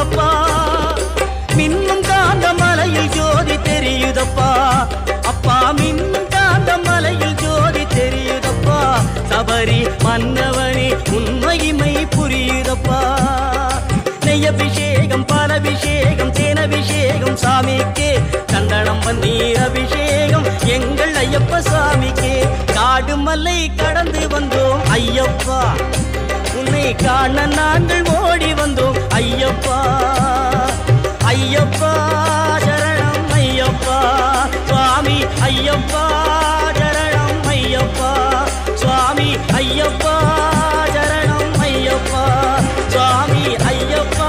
தெரியுதப்பா மின்னும் காந்த மலையில் ஜோதி தெரியுதப்பா அப்பா மின்னும் காந்த மலையில் ஜோதி தெரியுதப்பா சபரி மன்னவனே உண்மைமை புரியுதப்பா நெய்யபிஷேகம் பாலபிஷேகம் தேனபிஷேகம் சாமிக்கே சந்தனம் பன்னீர் அபிஷேகம் எங்கள் ஐயப்ப சாமிக்கே காடு மலை கடந்து வந்தோம் ஐயப்பா உன்னை காண நாங்கள் ஓடி வந்தோம் ஐயப்பா ஐயப்பா சரணம் ஐயப்பா சுவாமி ஐயப்பா